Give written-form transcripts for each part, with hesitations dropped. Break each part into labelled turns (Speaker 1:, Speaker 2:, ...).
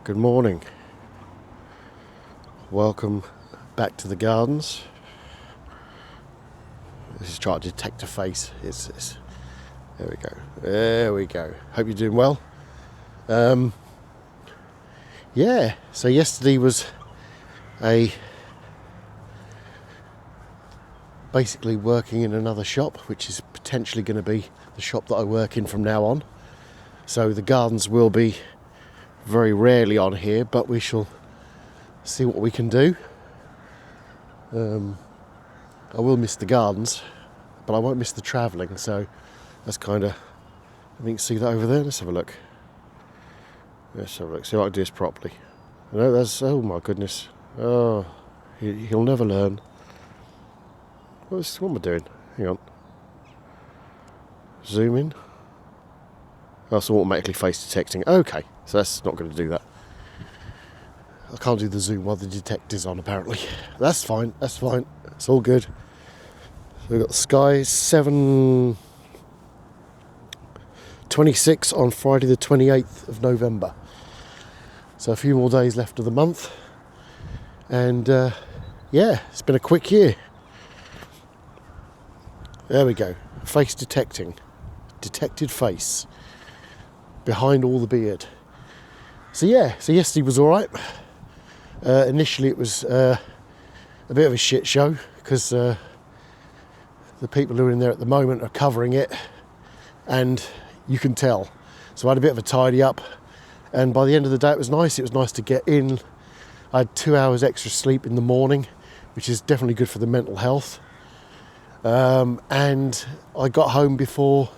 Speaker 1: Good morning. Welcome back to the gardens. This is trying to detect a face. There we go. There we go. Hope you're doing well. Yeah. So yesterday was basically working in another shop, which is potentially going to be the shop that I work in from now on. So the gardens will be very rarely on here, but we shall see what we can do. I will miss the gardens, but I won't miss the travelling, so that's kind of... I think see that over there? Let's have a look. See if I can do this properly. No, that's... Oh my goodness. Oh, he'll never learn. What am I doing? Hang on. Zoom in. That's automatically face detecting. Okay, so that's not going to do that. I can't do the zoom while the detect is on, apparently. That's fine. It's all good. So we've got the sky, 7:26 on Friday the 28th of November. So a few more days left of the month. And it's been a quick year. There we go. Face detecting. Detected face. Behind all the beard. So yesterday was alright. Initially it was a bit of a shit show because the people who are in there at the moment are covering it, and you can tell. So I had a bit of a tidy up, and by the end of the day it was nice. It was nice to get in. I had 2 hours extra sleep in the morning, which is definitely good for the mental health. And I got home before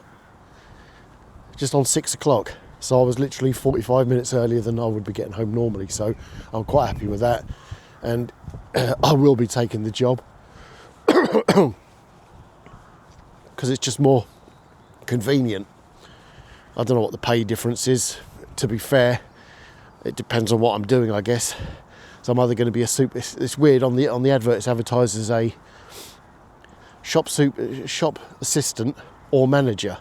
Speaker 1: just on 6 o'clock. So I was literally 45 minutes earlier than I would be getting home normally. So I'm quite happy with that. And I will be taking the job because it's just more convenient. I don't know what the pay difference is. To be fair, it depends on what I'm doing, I guess. So I'm either going to be it's weird, on the advert it's advertised as a shop assistant or manager.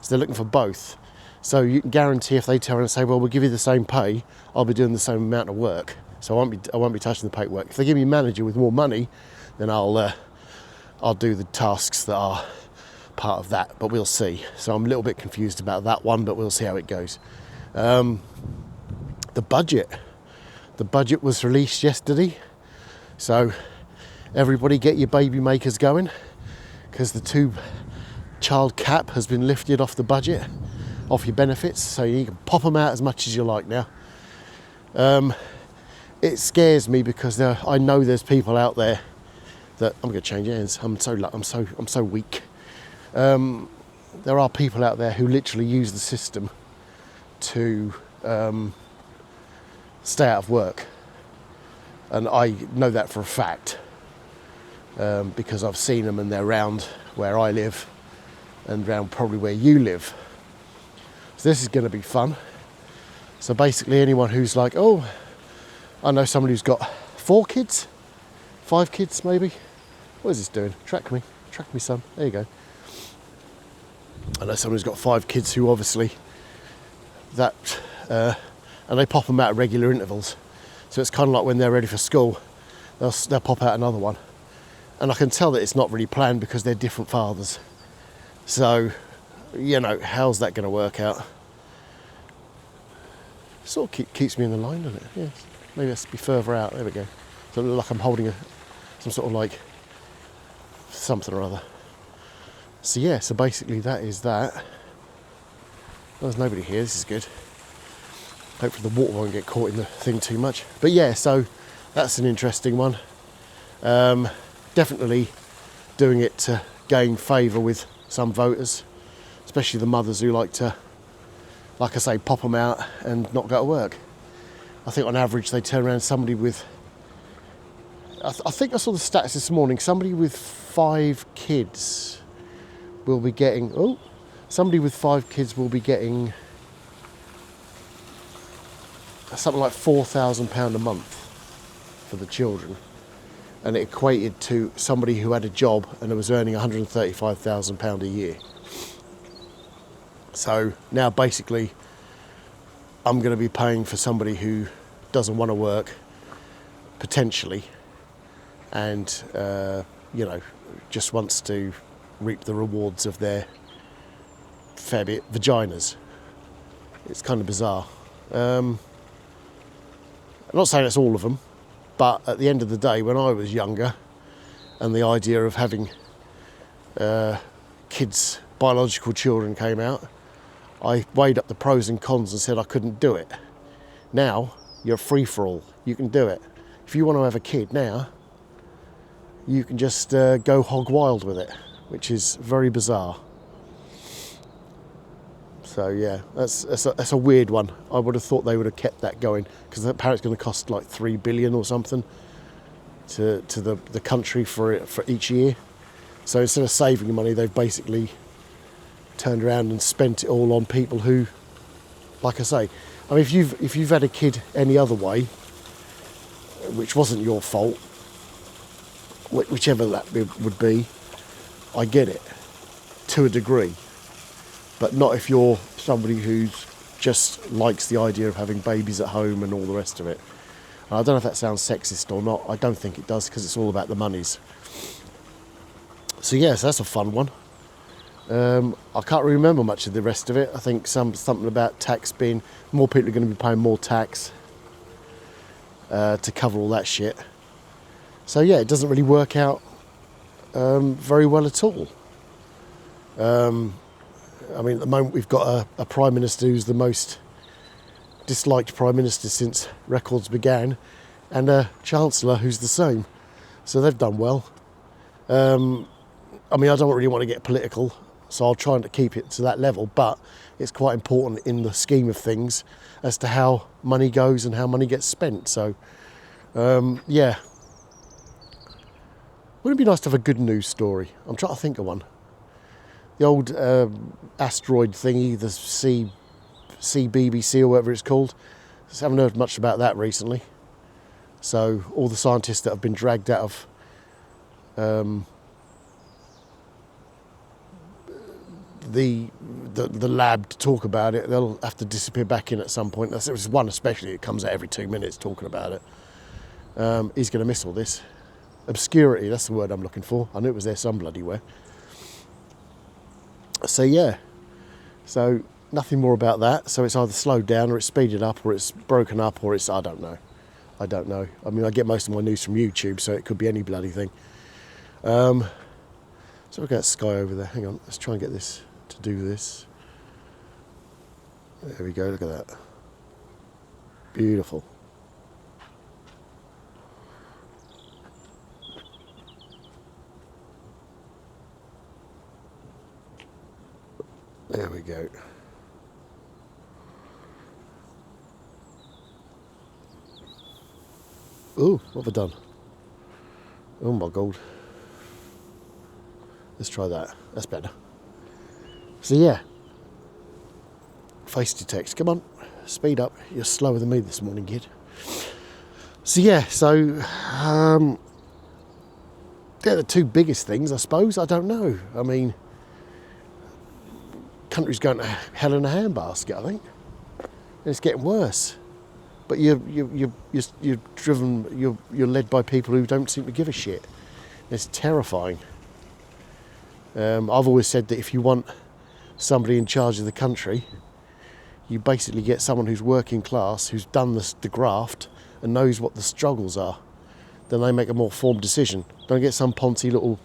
Speaker 1: So they're looking for both. So you can guarantee if they turn around and say, well, we'll give you the same pay, I'll be doing the same amount of work. So I won't be touching the paperwork. If they give me a manager with more money, then I'll do the tasks that are part of that. But we'll see. So I'm a little bit confused about that one, but we'll see how it goes. The budget was released yesterday. So everybody get your baby makers going, because the 2-child cap has been lifted off the budget, off your benefits, so you can pop them out as much as you like now. It scares me because I know there's people out there that... I'm going to change hands. I'm so weak. There are people out there who literally use the system to stay out of work, and I know that for a fact because I've seen them, and they're around where I live and around probably where you live. So this is going to be fun. So basically anyone who's like, oh, I know somebody who's got 4 kids, 5 kids maybe. What is this doing? Track me son. There you go. I know someone who's got 5 kids who obviously and they pop them out at regular intervals. So it's kind of like when they're ready for school, they'll pop out another one. And I can tell that it's not really planned because they're different fathers. So, how's that going to work out? Sort of keeps me in the line, doesn't it? Yeah. Maybe let's be further out. There we go. So it looks like I'm holding some sort of like something or other. So so basically that is that. Well, there's nobody here. This is good. Hopefully the water won't get caught in the thing too much. But so that's an interesting one. Definitely doing it to gain favour with some voters, especially the mothers who like to, like I say, pop them out and not go to work. I think on average they turn around somebody with... I think I saw the stats this morning. Somebody with 5 kids will be getting... somebody with 5 kids will be getting something like £4,000 a month for the children. And it equated to somebody who had a job and was earning £135,000 a year. So now basically I'm going to be paying for somebody who doesn't want to work, potentially, and you know, just wants to reap the rewards of their fair bit vaginas. It's kind of bizarre. I'm not saying it's all of them, but at the end of the day, when I was younger, and the idea of having kids, biological children came out, I weighed up the pros and cons and said I couldn't do it. Now, you're free for all. You can do it. If you want to have a kid now, you can just go hog wild with it, which is very bizarre. So yeah, that's a weird one. I would have thought they would have kept that going, because apparently it's going to cost like 3 billion or something to the country for each year. So instead of saving money, they've basically turned around and spent it all on people who, like I say, I mean, if you've had a kid any other way, which wasn't your fault, whichever that would be, I get it to a degree, but not if you're somebody who just likes the idea of having babies at home and all the rest of it. And I don't know if that sounds sexist or not. I don't think it does, because it's all about the monies. So yes, that's a fun one. I can't remember much of the rest of it. I think something about tax being, more people are going to be paying more tax to cover all that shit. So yeah, it doesn't really work out very well at all. I mean, at the moment we've got a Prime Minister who's the most disliked Prime Minister since records began, and a Chancellor who's the same. So they've done well. I mean, I don't really want to get political, so I'll try and keep it to that level, but it's quite important in the scheme of things as to how money goes and how money gets spent. So, yeah. Wouldn't it be nice to have a good news story? I'm trying to think of one. The old asteroid thingy, the CBBC or whatever it's called. I haven't heard much about that recently. So all the scientists that have been dragged out of the lab to talk about it, they'll have to disappear back in at some point. There's one especially that comes out every 2 minutes talking about it. He's going to miss all this. Obscurity, that's the word I'm looking for. I knew it was there some bloody where. So yeah, so nothing more about that. So it's either slowed down or it's speeded up or it's broken up or it's, I don't know. I mean, I get most of my news from YouTube, so it could be any bloody thing. So look at that sky over there. Hang on, let's try and get this to do this. There we go, look at that. Beautiful. There we go. Ooh, what have I done? Oh my God. Let's try that. That's better. So yeah. Face detect. Come on. Speed up. You're slower than me this morning, kid. So yeah, they're the two biggest things, I suppose. I don't know. I mean, country's going to hell in a handbasket, I think. And it's getting worse. But you're driven. You're led by people who don't seem to give a shit. It's terrifying. I've always said that if you want somebody in charge of the country, you basically get someone who's working class, who's done the graft and knows what the struggles are. Then they make a more formed decision. Don't get some poncy little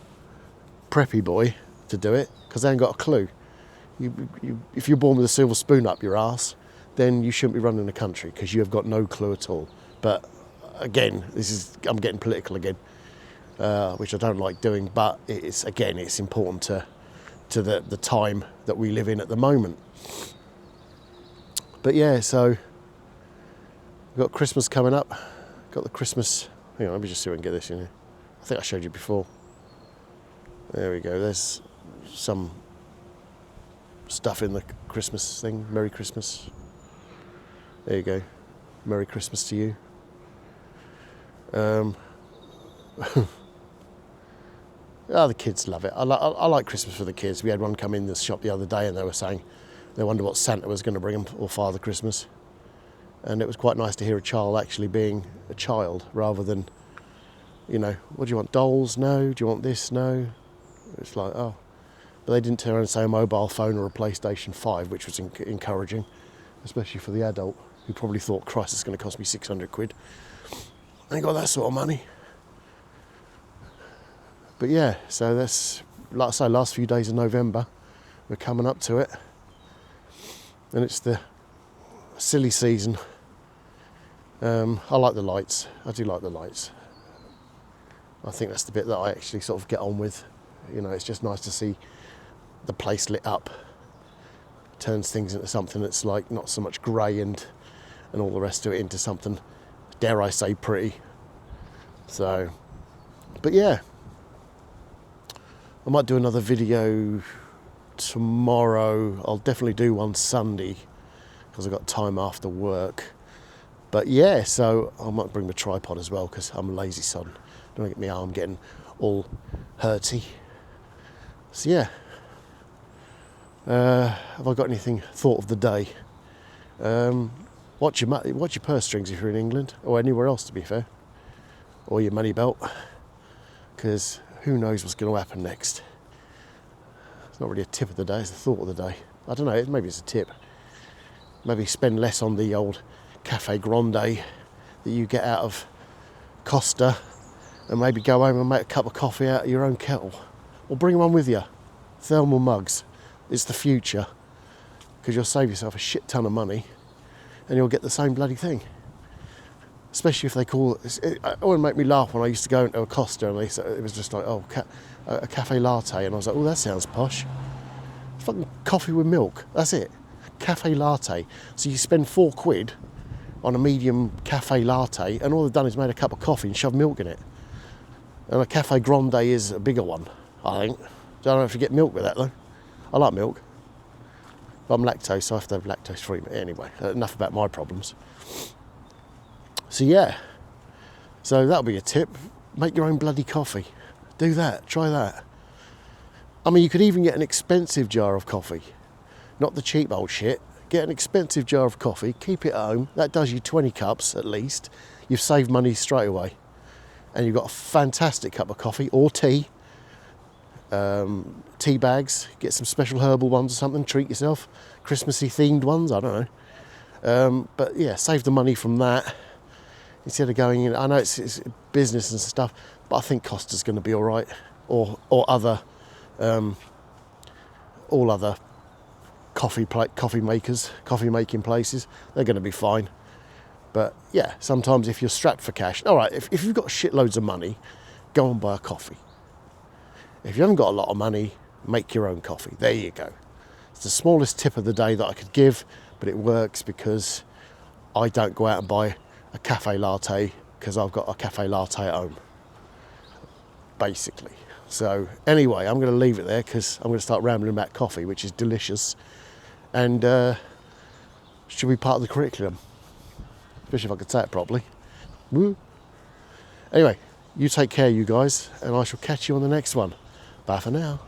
Speaker 1: preppy boy to do it, because they ain't got a clue. If you're born with a silver spoon up your arse, then you shouldn't be running the country, because you have got no clue at all. But again, I'm getting political again, which I don't like doing. But it's important to the time that we live in at the moment. But yeah, so we've got Christmas coming up. Got the Christmas. Hang on, let me just see if I can get this in here. I think I showed you before. There we go. There's some stuff in the Christmas thing. Merry Christmas. There you go. Merry Christmas to you. Oh, the kids love it. I like Christmas for the kids. We had one come in the shop the other day and they were saying they wonder what Santa was going to bring them for Father Christmas. And it was quite nice to hear a child actually being a child rather than, you know, what do you want, dolls? No. Do you want this? No. It's like, oh. But they didn't turn around and say a mobile phone or a PlayStation 5, which was encouraging, especially for the adult who probably thought, Christ, it's going to cost me 600 quid. I ain't got that sort of money. But yeah, so that's, like I say, last few days of November, we're coming up to it. And it's the silly season. I like the lights. I do like the lights. I think that's the bit that I actually sort of get on with. You know, it's just nice to see the place lit up. Turns things into something that's like not so much grey and all the rest of it into something, dare I say, pretty. So, but yeah, I might do another video tomorrow. I'll definitely do one Sunday because I've got time after work. But yeah, so I might bring my tripod as well because I'm a lazy son. Don't want to get my arm getting all hurty. So yeah, have I got anything thought of the day? Watch your purse strings if you're in England or anywhere else, to be fair, or your money belt, because who knows what's going to happen next. It's not really a tip of the day, it's the thought of the day. I don't know, maybe it's a tip. Maybe spend less on the old Cafe Grande that you get out of Costa, and maybe go home and make a cup of coffee out of your own kettle, or bring one with you. Thermal mugs. It's the future, because you'll save yourself a shit ton of money and you'll get the same bloody thing. Especially if they call it would make me laugh when I used to go into a Costa and it was just like, oh, a cafe latte, and I was like, oh, that sounds posh. Fucking coffee with milk, that's it. Cafe latte. So you spend £4 on a medium cafe latte, and all they've done is made a cup of coffee and shoved milk in it. And a Cafe Grande is a bigger one, I think. Don't know if you get milk with that though. I like milk. But I'm lactose, so I have to have lactose free. Anyway, enough about my problems. So yeah, so that'll be a tip. Make your own bloody coffee. Do that, try that. I mean, you could even get an expensive jar of coffee. Not the cheap old shit. Get an expensive jar of coffee, keep it at home. That does you 20 cups at least. You've saved money straight away. And you've got a fantastic cup of coffee or tea. Tea bags, get some special herbal ones or something, treat yourself. Christmassy themed ones, I don't know. But yeah, save the money from that. Instead of going in, I know it's business and stuff, but I think Costa's going to be all right. Or other, all other coffee making places, they're going to be fine. But yeah, sometimes if you're strapped for cash, all right, if you've got shitloads of money, go and buy a coffee. If you haven't got a lot of money, make your own coffee. There you go. It's the smallest tip of the day that I could give, but it works because I don't go out and buy a cafe latte because I've got a cafe latte at home, basically. So anyway, I'm going to leave it there because I'm going to start rambling about coffee, which is delicious and should be part of the curriculum, especially if I could say it properly. Woo. Anyway, you take care, you guys, and I shall catch you on the next one. Bye for now.